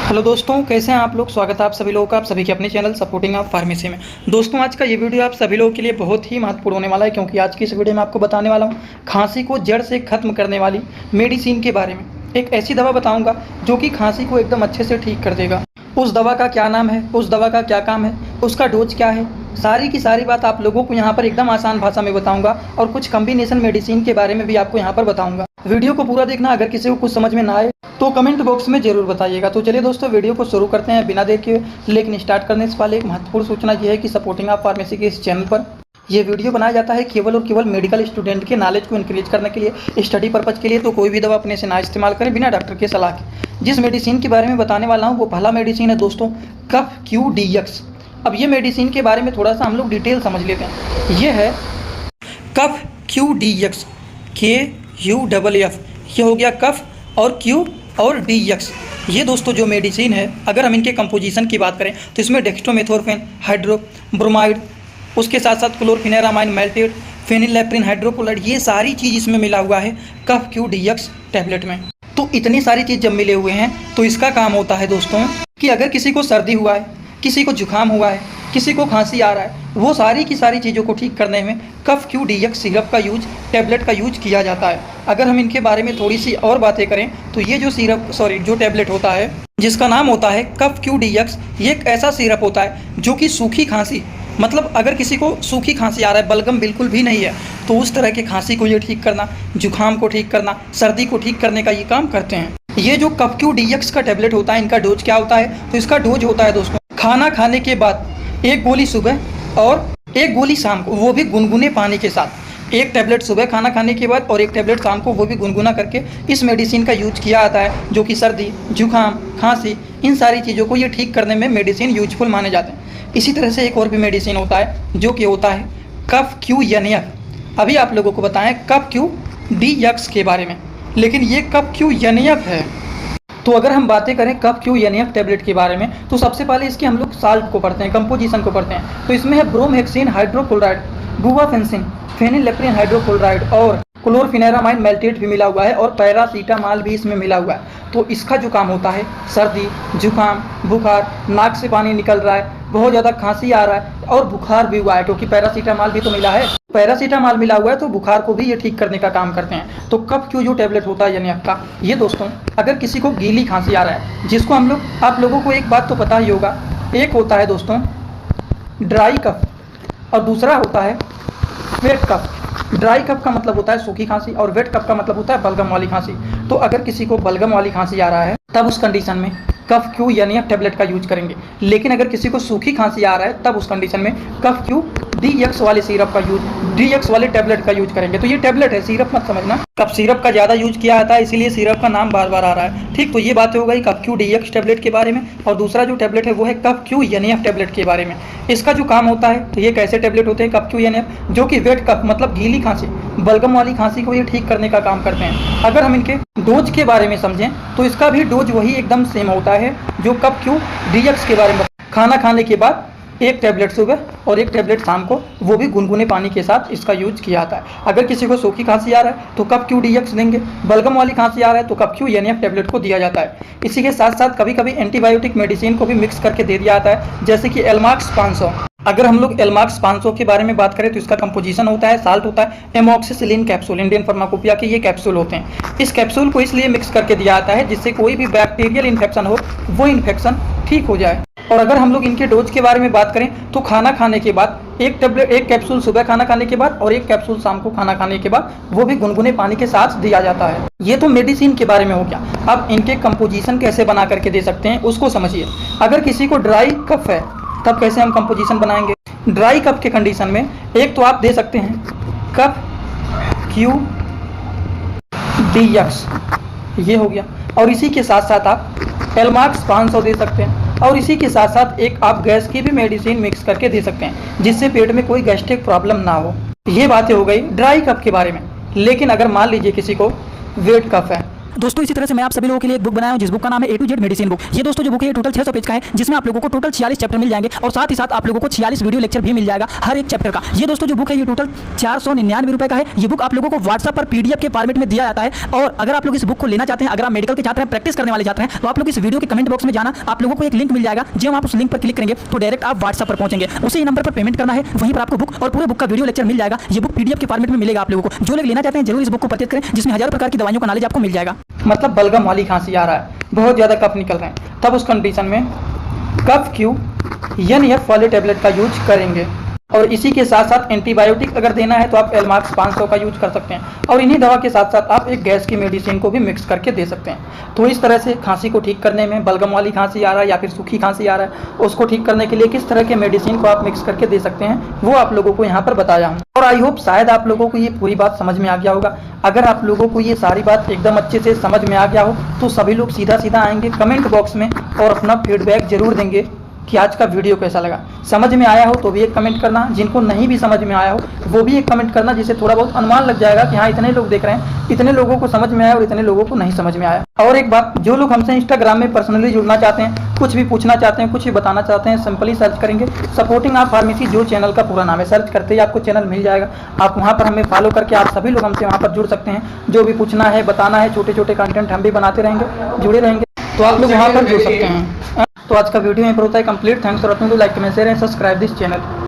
Hello दोस्तों, कैसे हैं आप लोग। स्वागत है आप सभी लोगों का, आप सभी के अपने चैनल सपोर्टिंग ऑफ फार्मेसी में। दोस्तों, आज का ये वीडियो आप सभी लोगों के लिए बहुत ही महत्वपूर्ण होने वाला है, क्योंकि आज की इस वीडियो में आपको बताने वाला हूँ खांसी को जड़ से खत्म करने वाली मेडिसिन के बारे में। एक ऐसी दवा बताऊँगा जो कि खांसी को एकदम अच्छे से ठीक कर देगा। उस दवा का क्या नाम है, उस दवा का क्या काम है, उसका डोज क्या है, सारी की सारी बात आप लोगों को यहाँ पर एकदम आसान भाषा में बताऊंगा, और कुछ कॉम्बिनेशन मेडिसिन के बारे में भी आपको यहाँ पर बताऊंगा। वीडियो को पूरा देखना। अगर किसी को कुछ समझ में ना आए तो कमेंट बॉक्स में जरूर बताइएगा। तो चलिए दोस्तों, वीडियो को शुरू करते हैं बिना देर के। लेकिन स्टार्ट करने से पहले एक महत्वपूर्ण सूचना यह है कि सपोर्टिंग ऑफ फार्मेसी के इस चैनल पर यह वीडियो बनाया जाता है केवल और केवल मेडिकल स्टूडेंट के नॉलेज को इंक्रीज करने के लिए, स्टडी पर्पज के लिए। तो कोई भी दवा अपने से ना इस्तेमाल करें बिना डॉक्टर के सलाह के। जिस मेडिसिन के बारे में बताने वाला हूँ वो पहला मेडिसिन है दोस्तों, कफ क्यू DX। अब ये मेडिसिन के बारे में थोड़ा सा हम लोग डिटेल समझ लेते हैं। ये है कफ क्यू DX, KUFF। ये हो गया कफ और Q और DX। ये दोस्तों जो मेडिसिन है, अगर हम इनके कंपोजिशन की बात करें तो इसमें डेक्स्ट्रोमेथोर्फेन, हाइड्रोब्रोमाइड, उसके साथ साथ क्लोरफेनेरामाइन मेल्टेट, फेनिलएप्रिन हाइड्रोक्लोराइड, ये सारी चीज़ इसमें मिला हुआ है कफ क्यू DX टैबलेट में। तो इतनी सारी चीज़ जब मिले हुए हैं तो इसका काम होता है दोस्तों कि अगर किसी को सर्दी हुआ है, किसी को जुकाम हुआ है, किसी को खांसी आ रहा है, वो सारी की सारी चीज़ों को ठीक करने में कफ क्यू DX सिरप का यूज, टैबलेट का यूज किया जाता है। अगर हम इनके बारे में थोड़ी सी और बातें करें तो ये जो टैबलेट होता है जिसका नाम होता है कफ क्यू DX, ये एक ऐसा सिरप होता है जो कि सूखी खांसी, मतलब अगर किसी को सूखी खांसी आ रहा है, बलगम बिल्कुल भी नहीं है, तो उस तरह की खांसी को ये ठीक करना, जुकाम को ठीक करना, सर्दी को ठीक करने का ये काम करते हैं। ये जो कफ क्यू DX का टैबलेट होता है, इनका डोज क्या होता है, तो इसका डोज होता है दोस्तों, खाना खाने के बाद 1 गोली सुबह और 1 गोली शाम को, वो भी गुनगुने पानी के साथ। 1 टैबलेट सुबह खाना खाने के बाद और 1 टैबलेट शाम को, वो भी गुनगुना करके इस मेडिसिन का यूज किया जाता है, जो कि सर्दी, जुकाम, खांसी, इन सारी चीज़ों को ये ठीक करने में मेडिसिन यूजफुल माने जाते हैं। इसी तरह से एक और भी मेडिसिन होता है जो कि होता है कफ क्यू NF। अभी आप लोगों को बताएं कफ क्यू DX के बारे में, लेकिन ये कफ क्यू NF है। तो अगर हम बातें करें कफ क्यू NF टैबलेट के बारे में तो सबसे पहले इसके हम लोग साल्ट को पढ़ते हैं, कंपोजिशन को पढ़ते हैं। तो इसमें है ब्रोमहेक्सिन हाइड्रोक्लोराइड, बुवाफेंसिन, फेनिलएप्रिन हाइड्रोक्लोराइड और क्लोरफेनेरामाइन मेल्टेट भी मिला हुआ है, और पैरासीटामॉल भी इसमें मिला हुआ है। तो इसका जो काम होता है, सर्दी, जुकाम, बुखार, नाक से पानी निकल रहा है, बहुत ज़्यादा खांसी आ रहा है और बुखार भी हुआ है, क्योंकि पैरासीटामॉल भी तो मिला है, पैरासीटामॉल मिला हुआ है, तो बुखार को भी ये ठीक करने का काम करते हैं। तो कफ क्यू जो टैबलेट होता है यानी आपका, ये दोस्तों अगर किसी को गीली खांसी आ रहा है, जिसको हम लोग, आप लोगों को एक बात तो पता ही होगा, एक होता है दोस्तों ड्राई कफ और दूसरा होता है वेट कफ। ड्राई कफ का मतलब होता है सूखी खांसी और वेट कफ का मतलब होता है बलगम वाली खांसी। तो अगर किसी को बलगम वाली खांसी आ रहा है तब उस कंडीशन में कफ क्यू NF टैबलेट का यूज करेंगे। लेकिन अगर किसी को सूखी खांसी आ रहा है तब उस कंडीशन में कफ क्यू DX वाले सिरप का यूज, DX वाले टैबलेट का यूज करेंगे। तो ये टैबलेट है, सिरप मत समझना। कफ सिरप का ज़्यादा यूज किया जाता है, इसीलिए सिरप का नाम बार बार आ रहा है, ठीक। तो ये बातें हो गई कफ क्यू DX टैबलेट के बारे में। और दूसरा जो टैबलेट है वो है कफ क्यू NF टैबलेट के बारे में। इसका जो काम होता है, तो ये कैसे टैबलेट होते हैं कफ क्यू NF, जो कि वेट कफ मतलब गीली खांसी, बलगम वाली खांसी को ये ठीक करने का काम करते हैं। अगर हम इनके डोज के बारे में समझें तो इसका भी डोज वही एकदम सेम होता है जो कफ क्यू DX के बारे में। खाना खाने के बाद 1 टैबलेट सुबह और 1 टैबलेट शाम को, वो भी गुनगुने पानी के साथ इसका यूज किया जाता है। अगर किसी को सूखी खांसी आ रहा है तो कफ क्यू DX देंगे, बलगम वाली खांसी आ रहा है तो कफ क्यू NF टैबलेट को दिया जाता है। इसी के साथ साथ कभी कभी एंटीबायोटिक मेडिसिन को भी मिक्स करके दे दिया जाता है, जैसे कि एलमाक्स 500। अगर हम लोग एलमाक्स 500 के बारे में बात करें तो इसका कंपोजिशन होता है, साल्ट होता है एमोक्सिसिलिन कैप्सूल, इंडियन फार्माकोपिया के ये कैप्सूल होते हैं। इस कैप्सूल को इसलिए मिक्स करके दिया जाता है जिससे कोई भी बैक्टीरियल इन्फेक्शन हो वो इन्फेक्शन ठीक हो जाए। और अगर हम लोग इनके डोज के बारे में बात करें तो खाना खाने के बाद 1 कैप्सूल सुबह खाना खाने के बाद और 1 कैप्सूल शाम को खाना खाने के बाद, वो भी गुनगुने पानी के साथ दिया जाता है। ये तो मेडिसिन के बारे में हो गया। अब इनके कंपोजिशन कैसे बना करके दे सकते हैं उसको समझिए। अगर किसी को ड्राई कफ है तब कैसे हम कंपोजिशन बनाएंगे। ड्राई कफ के कंडीशन में एक तो आप दे सकते हैं कफ क्यू DX, ये हो गया, और इसी के साथ साथ आप एलमाक्स 500 दे सकते हैं, और इसी के साथ साथ एक आप गैस की भी मेडिसिन मिक्स करके दे सकते हैं, जिससे पेट में कोई गैस्ट्रिक प्रॉब्लम ना हो। ये बातें हो गई ड्राई कफ के बारे में। लेकिन अगर मान लीजिए किसी को वेट कफ है, दोस्तों इसी तरह से मैं आप सभी लोगों के लिए एक बुक बनाया हूं जिस बुक का नाम है A to Z medicine book. ये दोस्तों जो बुक है टोटल 600 पेज का है, जिसमें आप लोगों को टोटल 46 चैप्टर मिल जाएंगे और साथ ही साथ आप लोगों को 46 वीडियो लेक्चर भी मिल जाएगा हर एक चैप्टर का। ये दोस्तों जो बुक है ये टोटल 499 रुपए का है। ये बुक आप लोगों को व्हाट्सएप पर PDF के फॉर्मेट में दिया जाता है। और अगर आप लोग इस बुक को लेना चाहते हैं, अगर आप मेडिकल के छात्र हैं, प्रैक्टिस करने वाले छात्र हैं, तो आप लोग इस वीडियो के कमेंट बॉक्स में जाना, आप लोगों को एक लिंक मिल जाएगा। जब आप उस लिंक पर क्लिक करेंगे तो डायरेक्ट आप व्हाट्सएप पर पहुंचेंगे, उसी नंबर पर पेमेंट करना है, वहीं पर आपको बुक और पूरे बुक का वीडियो लेक्चर मिल जाएगा। ये बुक PDF के फॉर्मेट में मिलेगा आप लोगों को। जो लोग लेना चाहते हैं जरूर इस बुक को परचेज करें, जिसमें हजारों प्रकार की दवाइयों का नॉलेज आपको मिल जाएगा। मतलब बलगम वाली खांसी आ रहा है, बहुत ज़्यादा कफ निकल रहे हैं, तब उस कंडीशन में कफ क्यू NF वाले टेबलेट का यूज करेंगे। और इसी के साथ साथ एंटीबायोटिक अगर देना है तो आप एलमार्क्स 500 का यूज कर सकते हैं। और इन्हीं दवा के साथ साथ आप एक गैस की मेडिसिन को भी मिक्स करके दे सकते हैं। तो इस तरह से खांसी को ठीक करने में, बलगम वाली खांसी आ रहा है या फिर सूखी खांसी आ रहा है, उसको ठीक करने के लिए किस तरह के मेडिसिन को आप मिक्स करके दे सकते हैं, वो आप लोगों को यहाँ पर बताया हूँ। और आई होप शायद आप लोगों को ये पूरी बात समझ में आ गया होगा। अगर आप लोगों को ये सारी बात एकदम अच्छे से समझ में आ गया हो तो सभी लोग सीधा सीधा आएंगे कमेंट बॉक्स में और अपना फीडबैक जरूर देंगे कि आज का वीडियो कैसा लगा। समझ में आया हो तो भी एक कमेंट करना, जिनको नहीं भी समझ में आया हो वो भी एक कमेंट करना, जिससे थोड़ा बहुत अनुमान लग जाएगा कि हाँ इतने लोग देख रहे हैं, इतने लोगों को समझ में आया और इतने लोगों को नहीं समझ में आया। और एक बात, जो लोग हमसे इंस्टाग्राम में पर्सनली जुड़ना चाहते हैं, कुछ भी पूछना चाहते हैं, कुछ भी बताना चाहते हैं, सिंपली सर्च करेंगे सपोर्टिंग ऑफ फार्मेसी, जो चैनल का पूरा नाम है, सर्च करते ही आपको चैनल मिल जाएगा। आप वहाँ पर हमें फॉलो करके आप सभी लोग हमसे वहाँ पर जुड़ सकते हैं। जो भी पूछना है, बताना है, छोटे छोटे कंटेंट हम भी बनाते रहेंगे, जुड़े रहेंगे, तो आप लोग वहाँ पर जुड़ सकते हैं। तो आज का वीडियो यहीं पर होता है complete. Thanks for watching, like comment share and subscribe this channel.